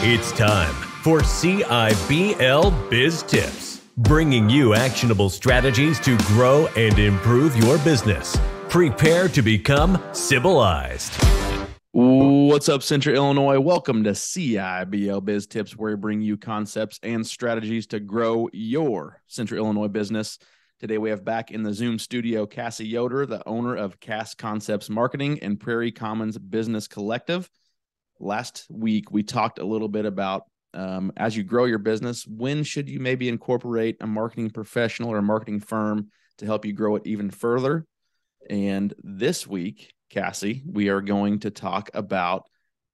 It's time for CIBL Biz Tips, bringing you actionable strategies to grow and improve your business. Prepare to become civilized. What's up, Central Illinois? Welcome to CIBL Biz Tips, where we bring you concepts and strategies to grow your Central Illinois business. Today, we have back in the Zoom studio, Cassie Yoder, the owner of Cass Concepts Marketing and Prairie Commons Business Collective. Last week, we talked a little bit about as you grow your business, when should you maybe incorporate a marketing professional or a marketing firm to help you grow it even further? And this week, Cassie, we are going to talk about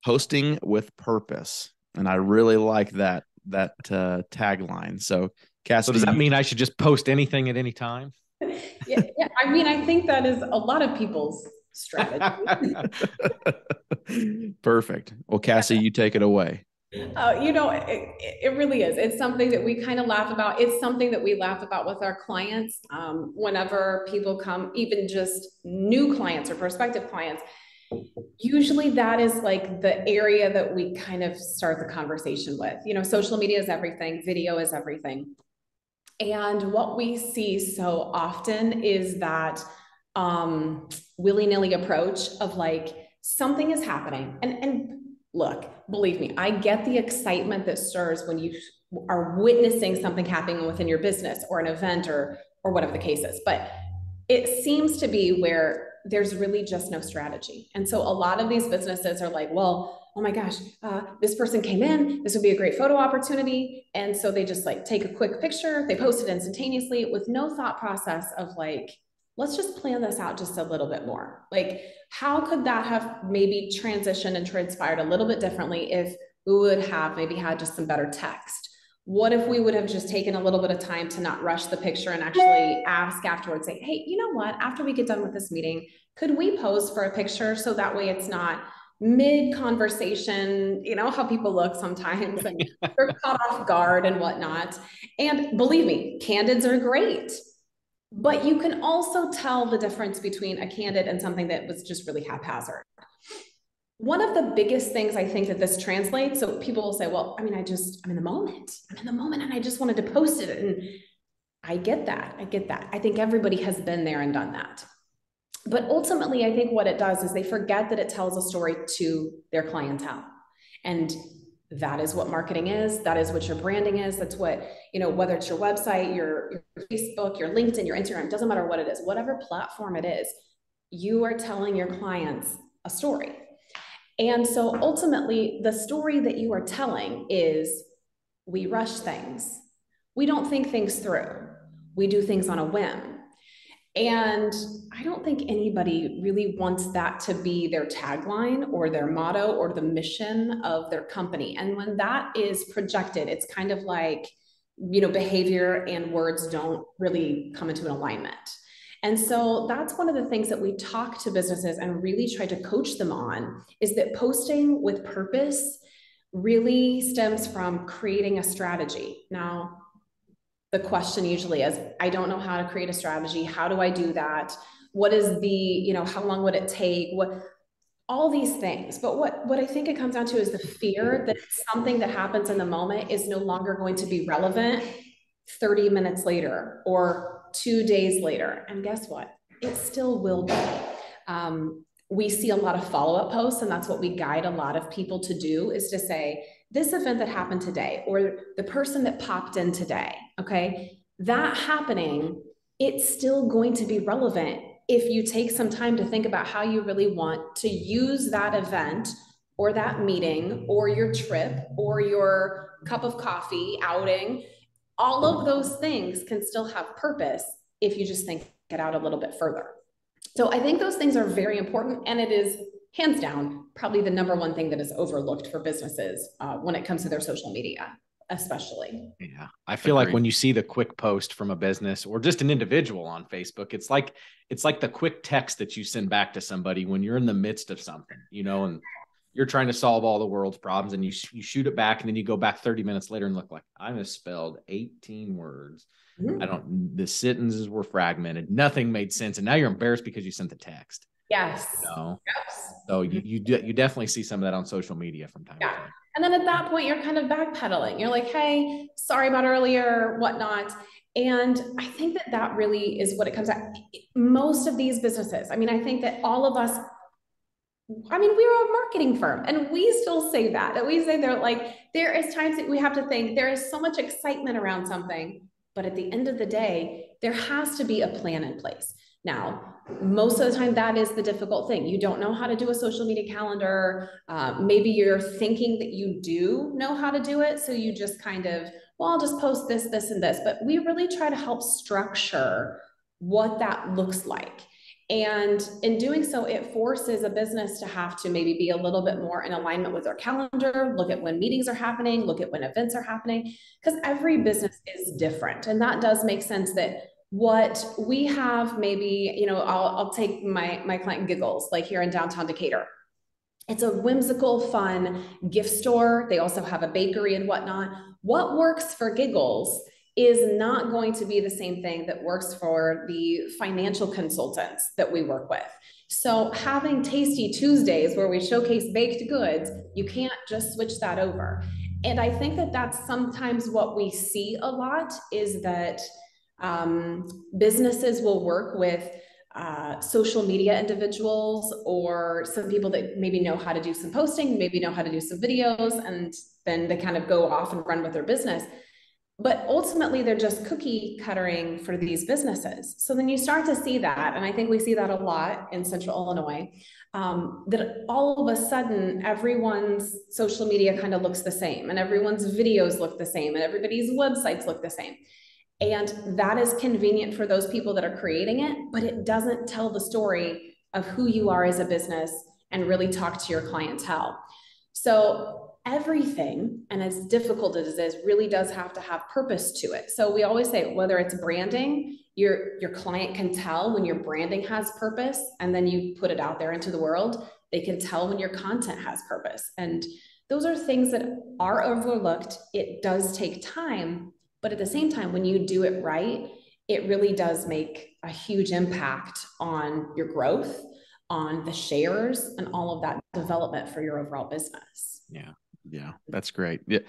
posting with purpose. And I really like that tagline. So, Cassie, so does that mean I should just post anything at any time? Yeah. I mean, I think that is a lot of people's strategy. Perfect. Well, Cassie, you take it away. It really is. It's something that we kind of laugh about. It's something that we laugh about with our clients. Whenever people come, even just new clients or prospective clients, usually that is like the area that we kind of start the conversation with. Social media is everything. Video is everything. And what we see so often is that willy-nilly approach of like, something is happening. And look, believe me, I get the excitement that stirs when you are witnessing something happening within your business or an event or whatever the case is. But it seems to be where there's really just no strategy. And so a lot of these businesses are like, well, oh my gosh, this person came in, this would be a great photo opportunity. And so they just like take a quick picture, they post it instantaneously with no thought process of like, let's just plan this out just a little bit more. Like, how could that have maybe transitioned and transpired a little bit differently if we would have maybe had just some better text? What if we would have just taken a little bit of time to not rush the picture and actually ask afterwards, say, hey, you know what, after we get done with this meeting, could we pose for a picture so that way it's not mid-conversation, how people look sometimes and they're caught off guard and whatnot. And believe me, candids are great. But you can also tell the difference between a candid and something that was just really haphazard. One of the biggest things I think that this translates, so people will say, well, I mean, I'm in the moment. I'm in the moment and I just wanted to post it. And I get that. I think everybody has been there and done that. But ultimately, I think what it does is they forget that it tells a story to their clientele. And that is what marketing is. That is what your branding is. That's what, whether it's your website, your Facebook, your LinkedIn, your Instagram, doesn't matter what it is, whatever platform it is, you are telling your clients a story. And so ultimately, the story that you are telling is we rush things. We don't think things through. We do things on a whim. And I don't think anybody really wants that to be their tagline or their motto or the mission of their company. And when that is projected, it's kind of like, behavior and words don't really come into an alignment. And so that's one of the things that we talk to businesses and really try to coach them on, is that posting with purpose really stems from creating a strategy. Now, the question usually is, I don't know how to create a strategy. How do I do that? What is the, how long would it take? All these things. But what I think it comes down to is the fear that something that happens in the moment is no longer going to be relevant 30 minutes later or 2 days later. And guess what? It still will be. We see a lot of follow-up posts, and that's what we guide a lot of people to do, is to say, this event that happened today, or the person that popped in today, okay, that happening, it's still going to be relevant if you take some time to think about how you really want to use that event or that meeting or your trip or your cup of coffee outing. All of those things can still have purpose if you just think it out a little bit further. So I think those things are very important, and it is hands down probably the number one thing that is overlooked for businesses when it comes to their social media, especially. Yeah. I feel like when you see the quick post from a business or just an individual on Facebook, it's like the quick text that you send back to somebody when you're in the midst of something, and you're trying to solve all the world's problems, and you shoot it back, and then you go back 30 minutes later and look like, I misspelled 18 words. The sentences were fragmented. Nothing made sense. And now you're embarrassed because you sent the text. Yes. Yes. So you definitely see some of that on social media from time to time. And then at that point, you're kind of backpedaling. You're like, hey, sorry about earlier, whatnot. And I think that that really is what it comes at. Most of these businesses, I mean, I think that all of us, I mean, we're a marketing firm and we still say that we say they're like, there is times that we have to think there is so much excitement around something, but at the end of the day, there has to be a plan in place. Now, most of the time, that is the difficult thing. You don't know how to do a social media calendar. Maybe you're thinking that you do know how to do it. So you just kind of, well, I'll just post this, this, and this. But we really try to help structure what that looks like. And in doing so, it forces a business to have to maybe be a little bit more in alignment with their calendar, look at when meetings are happening, look at when events are happening, because every business is different. And that does make sense that what we have, maybe, you know, I'll take my client Giggles, like here in downtown Decatur. It's a whimsical, fun gift store. They also have a bakery and whatnot. What works for Giggles is not going to be the same thing that works for the financial consultants that we work with. So having Tasty Tuesdays where we showcase baked goods, you can't just switch that over. And I think that that's sometimes what we see a lot is that businesses will work with social media individuals or some people that maybe know how to do some posting, maybe know how to do some videos, and then they kind of go off and run with their business. But ultimately, they're just cookie cuttering for these businesses. So then you start to see that, and I think we see that a lot in Central Illinois, that all of a sudden, everyone's social media kind of looks the same, and everyone's videos look the same, and everybody's websites look the same. And that is convenient for those people that are creating it, but it doesn't tell the story of who you are as a business and really talk to your clientele. So everything, and as difficult as it is, really does have to have purpose to it. So we always say, whether it's branding, your client can tell when your branding has purpose, and then you put it out there into the world. They can tell when your content has purpose. And those are things that are overlooked. It does take time, but at the same time, when you do it right, it really does make a huge impact on your growth, on the shares, and all of that development for your overall business. Yeah, that's great. Yeah.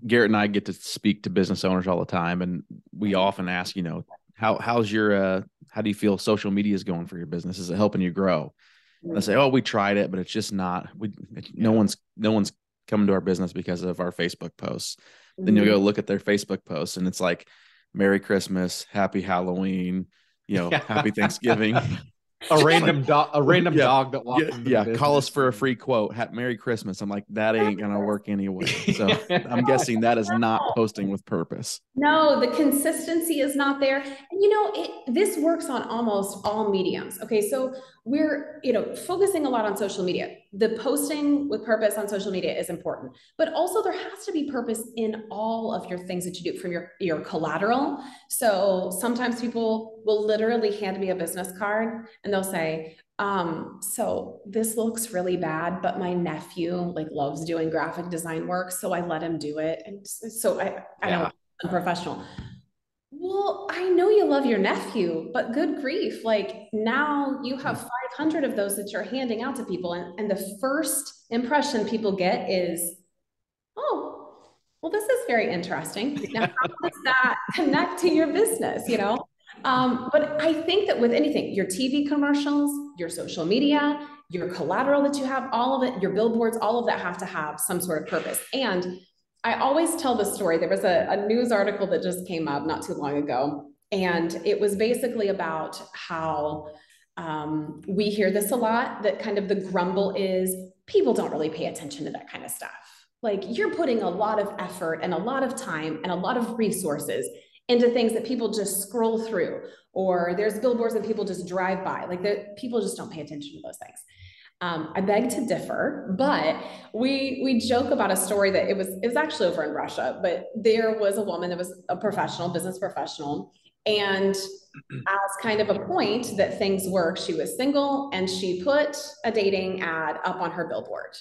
Garrett and I get to speak to business owners all the time, and we often ask, you know, how's your how do you feel social media is going for your business? Is it helping you grow? And they say, oh, we tried it, but it's just not. No one's coming to our business because of our Facebook posts. Then you'll go look at their Facebook posts, and it's like, Merry Christmas, Happy Halloween, you know, Happy Thanksgiving. A random dog that walks into the call us for a free quote. Merry Christmas. I'm like, that ain't gonna work anyway. So I'm guessing that is not posting with purpose. No, the consistency is not there. And you know, this works on almost all mediums. Okay, so we're, you know, focusing a lot on social media. The posting with purpose on social media is important, but also there has to be purpose in all of your things that you do, from your collateral. So sometimes people will literally hand me a business card and they'll say, so this looks really bad, but my nephew like loves doing graphic design work, so I let him do it. And so I know I'm unprofessional. Well, I know you love your nephew, but good grief, like now you have 500 of those that you're handing out to people. And the first impression people get is, oh, well, this is very interesting. Now, how does that connect to your business, you know? But I think that with anything, your TV commercials, your social media, your collateral that you have, all of it, your billboards, all of that have to have some sort of purpose. And I always tell the story. There was a news article that just came up not too long ago, and it was basically about how we hear this a lot, that kind of the grumble is people don't really pay attention to that kind of stuff. Like, you're putting a lot of effort and a lot of time and a lot of resources into things that people just scroll through, or there's billboards and people just drive by. Like, people just don't pay attention to those things. I beg to differ, but we joke about a story that it was actually over in Russia, but there was a woman that was a business professional, and as kind of a point that things work, she was single and she put a dating ad up on her billboard.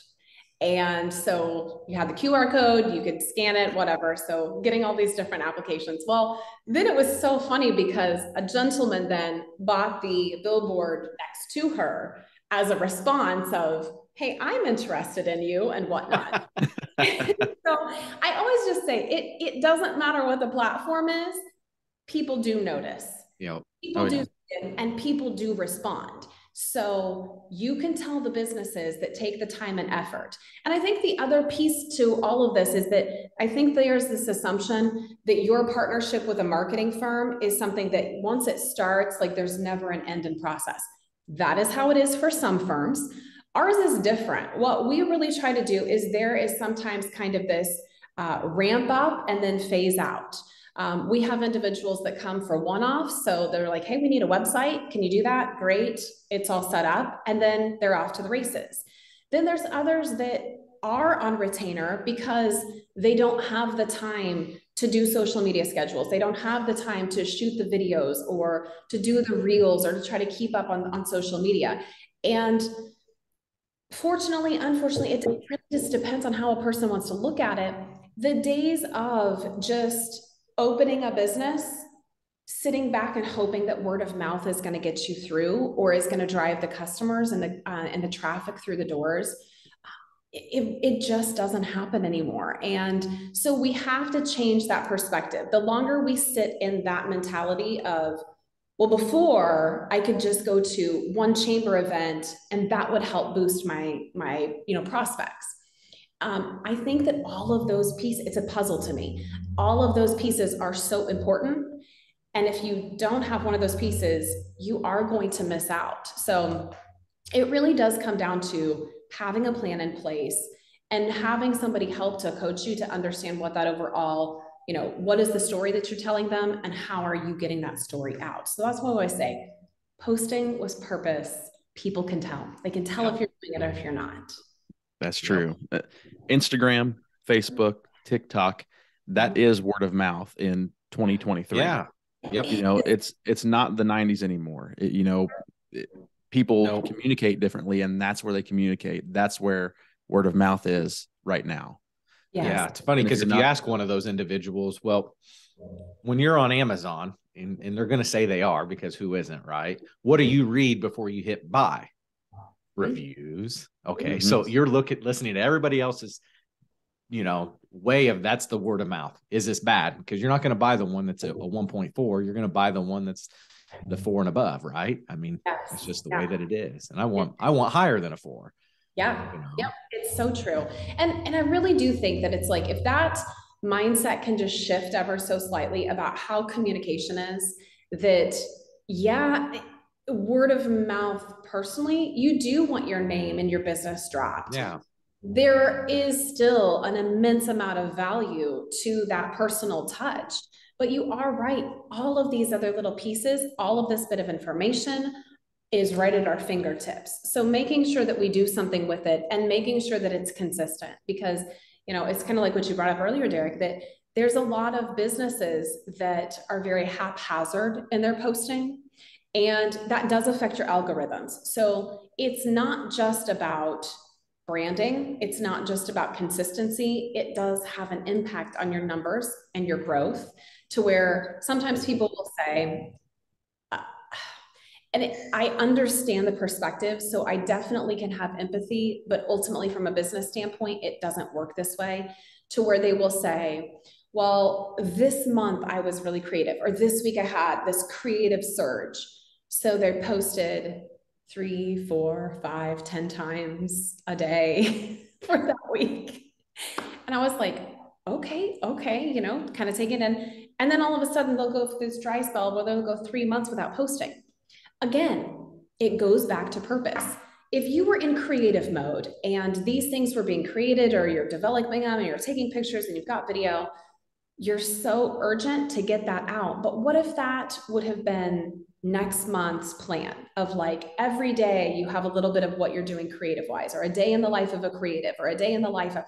And so you had the QR code, you could scan it, whatever. So getting all these different applications. Well, then it was so funny because a gentleman then bought the billboard next to her as a response of, hey, I'm interested in you and whatnot. So I always just say it doesn't matter what the platform is. People do notice. People do, and people do respond. So you can tell the businesses that take the time and effort. And I think the other piece to all of this is that I think there's this assumption that your partnership with a marketing firm is something that once it starts, like there's never an end in process. That is how it is for some firms. Ours is different. What we really try to do is there is sometimes kind of this ramp up and then phase out. We have individuals that come for one-off. So they're like, hey, we need a website. Can you do that? Great. It's all set up. And then they're off to the races. Then there's others that are on retainer because they don't have the time to do social media schedules. They don't have the time to shoot the videos or to do the reels or to try to keep up on social media. And fortunately, unfortunately, it really just depends on how a person wants to look at it. The days of just opening a business, sitting back and hoping that word of mouth is going to get you through or is going to drive the customers and the traffic through the doors, it just doesn't happen anymore. And so we have to change that perspective. The longer we sit in that mentality of, well, before I could just go to one chamber event and that would help boost my prospects. I think that all of those pieces, it's a puzzle to me. All of those pieces are so important. And if you don't have one of those pieces, you are going to miss out. So it really does come down to having a plan in place and having somebody help to coach you to understand what that overall, what is the story that you're telling them and how are you getting that story out? So that's what I always say. Posting with purpose. People can tell. They can tell if you're doing it or if you're not. That's true. Instagram, Facebook, TikTok, that is word of mouth in 2023. Yeah. Yep. It's not the 90s anymore. People communicate differently, and that's where they communicate. That's where word of mouth is right now. Yes. Yeah. It's funny because if you ask one of those individuals, well, when you're on Amazon, and they're going to say they are because who isn't, right? What do you read before you hit buy? Reviews. Okay. Mm-hmm. So you're listening to everybody else's, way of that's the word of mouth. Is this bad? Because you're not going to buy the one that's a 1.4. You're going to buy the one that's the 4 and above, right? I mean, it's just the way that it is. And I want higher than a 4. Yeah. Yep. It's so true. And I really do think that it's like, if that mindset can just shift ever so slightly about how communication is, that, word of mouth, personally, you do want your name and your business dropped. Yeah. There is still an immense amount of value to that personal touch, but you are right. All of these other little pieces, all of this bit of information is right at our fingertips. So making sure that we do something with it and making sure that it's consistent, because, it's kind of like what you brought up earlier, Derek, that there's a lot of businesses that are very haphazard in their posting. And that does affect your algorithms. So it's not just about branding. It's not just about consistency. It does have an impact on your numbers and your growth, to where sometimes people will say, I understand the perspective. So I definitely can have empathy, but ultimately from a business standpoint, it doesn't work this way, to where they will say, well, this month I was really creative, or this week I had this creative surge. So they posted 3, 4, 5, 10 times a day for that week. And I was like, okay, kind of take it in. And then all of a sudden they'll go through this dry spell where they'll go 3 months without posting. Again, it goes back to purpose. If you were in creative mode and these things were being created, or you're developing them and you're taking pictures and you've got video, you're so urgent to get that out. But what if that would have been next month's plan of like every day you have a little bit of what you're doing creative wise, or a day in the life of a creative, or a day in the life of,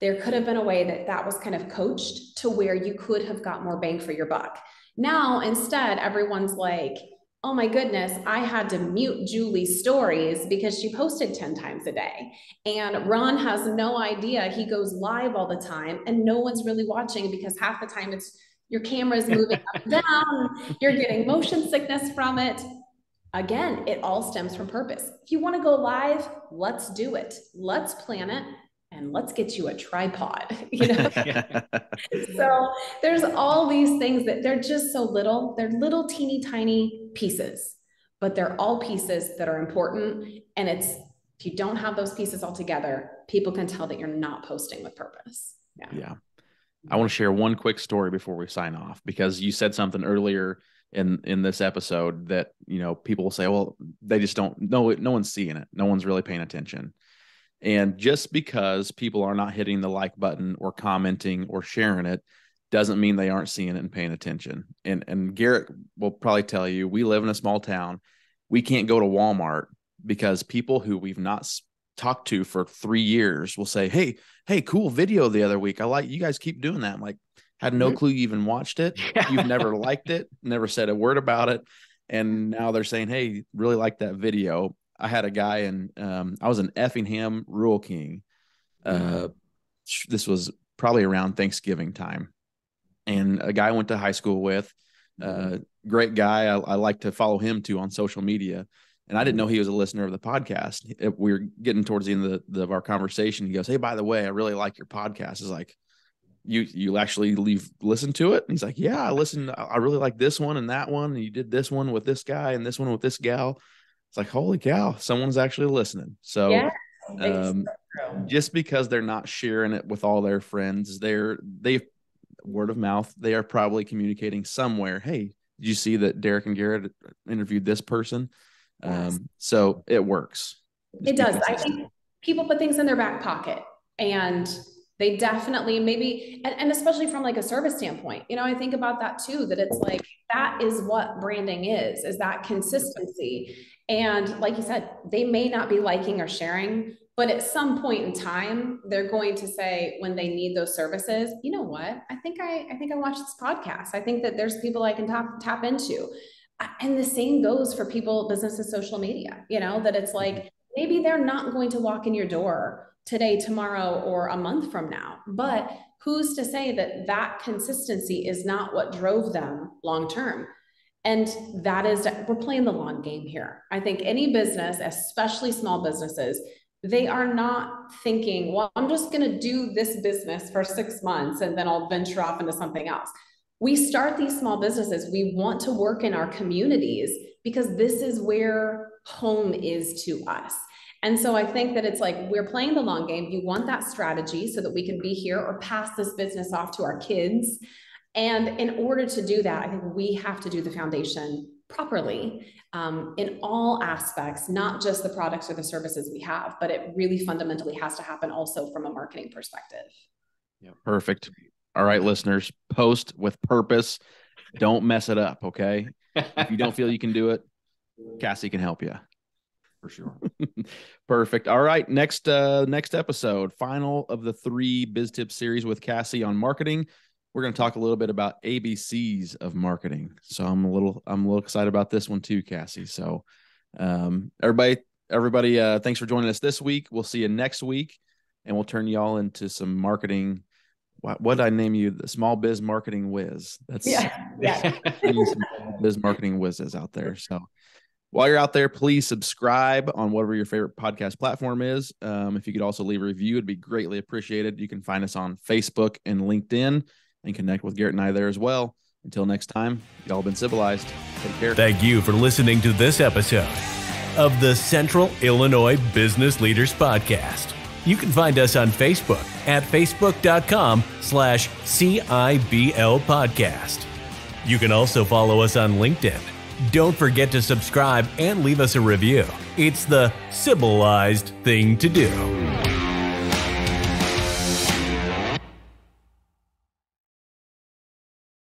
there could have been a way that was kind of coached to where you could have got more bang for your buck. Now, instead, everyone's like, oh my goodness, I had to mute Julie's stories because she posted 10 times a day. And Ron has no idea. He goes live all the time and no one's really watching, because half the time it's your camera's moving up and down. You're getting motion sickness from it. Again, it all stems from purpose. If you want to go live, let's do it. Let's plan it. And let's get you a tripod, So there's all these things that they're just so little. They're little teeny tiny pieces, but they're all pieces that are important. And if you don't have those pieces all together, people can tell that you're not posting with purpose. Yeah. I want to share one quick story before we sign off, because you said something earlier in this episode that, people will say, well, they just don't know it. No one's seeing it. No one's really paying attention. And just because people are not hitting the like button or commenting or sharing it doesn't mean they aren't seeing it and paying attention. And Garrett will probably tell you, we live in a small town. We can't go to Walmart because people who we've not talked to for 3 years will say, hey, cool video the other week. I like you guys keep doing that. I'm like, had no clue you even watched it. You've never liked it, never said a word about it. And now they're saying, hey, really like that video. I had a guy I was in Effingham, Rural King. This was probably around Thanksgiving time. And a guy I went to high school with, great guy. I like to follow him too on social media. And I didn't know he was a listener of the podcast. We were getting towards the end of our conversation. He goes, hey, by the way, I really like your podcast. It's like, you actually listen to it? And he's like, yeah, I listened. I really like this one and that one. And you did this one with this guy and this one with this gal. It's like, holy cow, someone's actually listening. So just because they're not sharing it with all their friends, they word of mouth, they are probably communicating somewhere. Hey, did you see that Derek and Garrett interviewed this person? Yes. So it works. It does. I think people put things in their back pocket, and they definitely maybe, and especially from like a service standpoint, I think about that too, that it's like, that is what branding is that consistency. And like you said, they may not be liking or sharing, but at some point in time, they're going to say, when they need those services, you know what? I think I watched this podcast. I think that there's people I can tap into. And the same goes for people, businesses, social media, that it's like, maybe they're not going to walk in your door today, tomorrow, or a month from now, but who's to say that consistency is not what drove them long-term? And we're playing the long game here. I think any business, especially small businesses, they are not thinking, well, I'm just going to do this business for 6 months and then I'll venture off into something else. We start these small businesses. We want to work in our communities because this is where home is to us. And so I think that it's like, we're playing the long game. You want that strategy so that we can be here or pass this business off to our kids. And in order to do that, I think we have to do the foundation properly in all aspects, not just the products or the services we have, but it really fundamentally has to happen also from a marketing perspective. Yeah, perfect. All right, listeners, post with purpose. Don't mess it up, okay? If you don't feel you can do it, Cassie can help you. For sure. Perfect. All right. Next episode, final of the 3 Biz Tips series with Cassie on marketing. We're going to talk a little bit about ABCs of marketing. So I'm a little excited about this one too, Cassie. So everybody, thanks for joining us this week. We'll see you next week, and we'll turn y'all into some marketing. What did I name you? The Small Biz Marketing Whiz. That's some biz marketing whizzes out there. So while you're out there, please subscribe on whatever your favorite podcast platform is. If you could also leave a review, it'd be greatly appreciated. You can find us on Facebook and LinkedIn and connect with Garrett and I there as well. Until next time, y'all been civilized. Take care. Thank you for listening to this episode of the Central Illinois Business Leaders Podcast. You can find us on Facebook at facebook.com/CIBL Podcast. You can also follow us on LinkedIn. Don't forget to subscribe and leave us a review. It's the civilized thing to do.